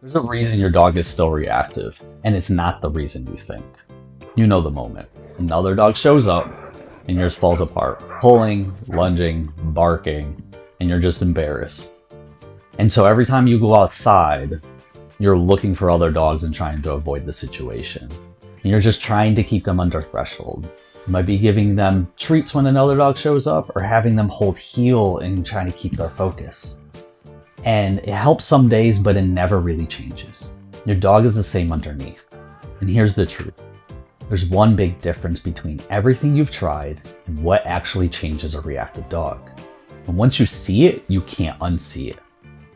There's a reason your dog is still reactive, and it's not the reason you think. You know the moment. Another dog shows up, and yours falls apart, pulling, lunging, barking, and you're just embarrassed. And so every time you go outside, you're looking for other dogs and trying to avoid the situation. And you're just trying to keep them under threshold. You might be giving them treats when another dog shows up, or having them hold heel and trying to keep their focus. And it helps some days, but it never really changes. Your dog is the same underneath. And here's the truth. There's one big difference between everything you've tried and what actually changes a reactive dog. And once you see it, you can't unsee it.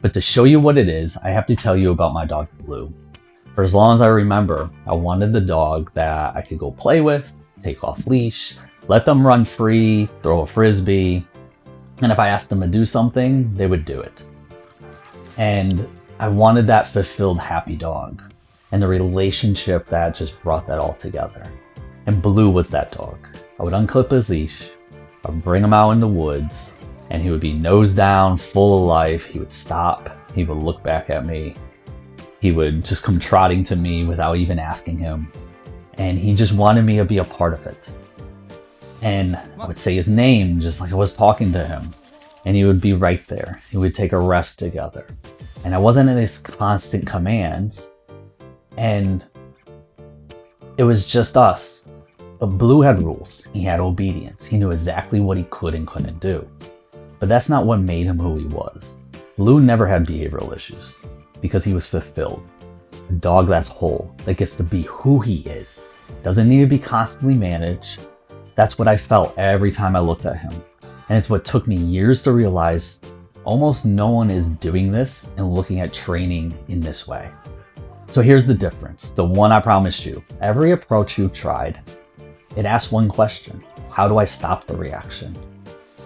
But to show you what it is, I have to tell you about my dog Blue. For as long as I remember, I wanted the dog that I could go play with, take off leash, let them run free, throw a frisbee, and if I asked them to do something, they would do it. And I wanted that fulfilled, happy dog, and the relationship that just brought that all together. And Blue was that dog. I would unclip his leash, I would bring him out in the woods, and he would be nose down, full of life. He would stop, he would look back at me, he would just come trotting to me without even asking him, and he just wanted me to be a part of it. And I would say his name just like I was talking to him, and he would be right there. He would take a rest together. And I wasn't in his constant commands, and it was just us. But Blue had rules. He had obedience. He knew exactly what he could and couldn't do. But that's not what made him who he was. Blue never had behavioral issues because he was fulfilled. A dog that's whole, that gets to be who he is. Doesn't need to be constantly managed. That's what I felt every time I looked at him. And it's what took me years to realize almost no one is doing this and looking at training in this way. So here's the difference, the one I promised you. Every approach you've tried, it asks one question: how do I stop the reaction?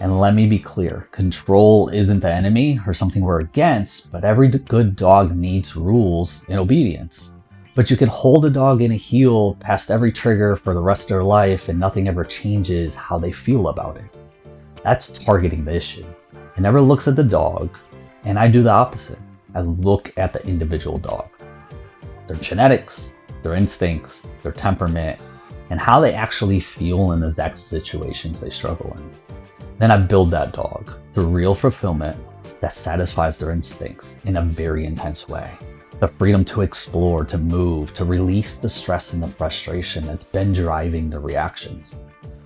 And let me be clear, control isn't the enemy or something we're against, but every good dog needs rules and obedience. But you can hold a dog in a heel past every trigger for the rest of their life and nothing ever changes how they feel about it. That's targeting the issue. It never looks at the dog, and I do the opposite. I look at the individual dog. Their genetics, their instincts, their temperament, and how they actually feel in the exact situations they struggle in. Then I build that dog through real fulfillment that satisfies their instincts in a very intense way. The freedom to explore, to move, to release the stress and the frustration that's been driving the reactions.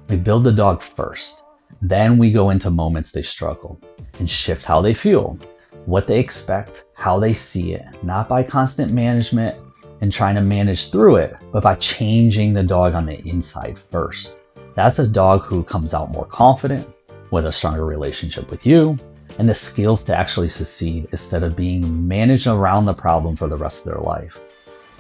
We build the dog first. Then we go into moments they struggle and shift how they feel, what they expect, how they see it, not by constant management and trying to manage through it, but by changing the dog on the inside first. That's a dog who comes out more confident, with a stronger relationship with you, and the skills to actually succeed instead of being managed around the problem for the rest of their life.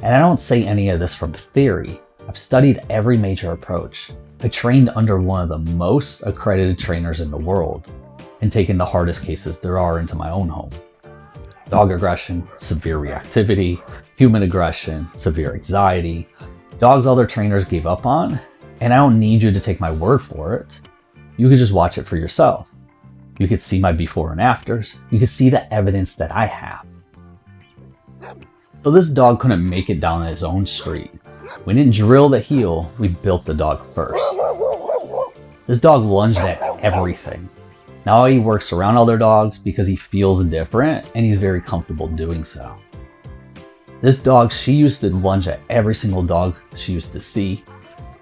And I don't say any of this from theory. I've studied every major approach. I trained under one of the most accredited trainers in the world and taken the hardest cases there are into my own home. Dog aggression, severe reactivity, human aggression, severe anxiety, dogs other trainers gave up on, and I don't need you to take my word for it. You could just watch it for yourself. You could see my before and afters. You could see the evidence that I have. So this dog couldn't make it down his own street. We didn't drill the heel, we built the dog first. This dog lunged at everything. Now he works around other dogs because he feels different and he's very comfortable doing so. This dog, she used to lunge at every single dog she used to see,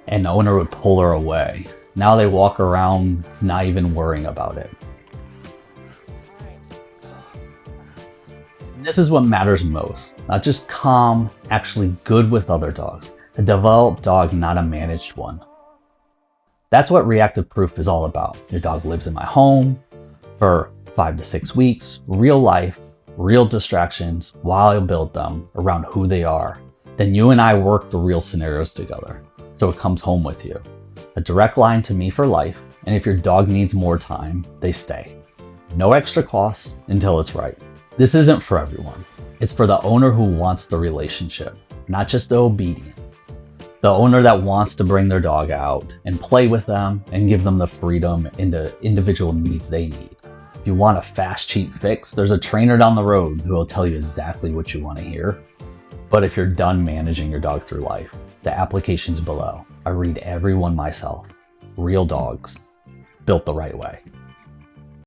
and the owner would pull her away. Now they walk around not even worrying about it. And this is what matters most. Not just calm, actually good with other dogs. A developed dog, not a managed one. That's what Reactive Proof is all about. Your dog lives in my home for 5 to 6 weeks, real life, real distractions, while I build them around who they are. Then you and I work the real scenarios together, so it comes home with you. A direct line to me for life, and if your dog needs more time, they stay. No extra costs until it's right. This isn't for everyone. It's for the owner who wants the relationship, not just the obedience. The owner that wants to bring their dog out and play with them and give them the freedom and the individual needs they need. you want a fast, cheap fix, there's a trainer down the road who will tell you exactly what you want to hear. But if you're done managing your dog through life, the application's below. I read every one myself. Real dogs, built the right way.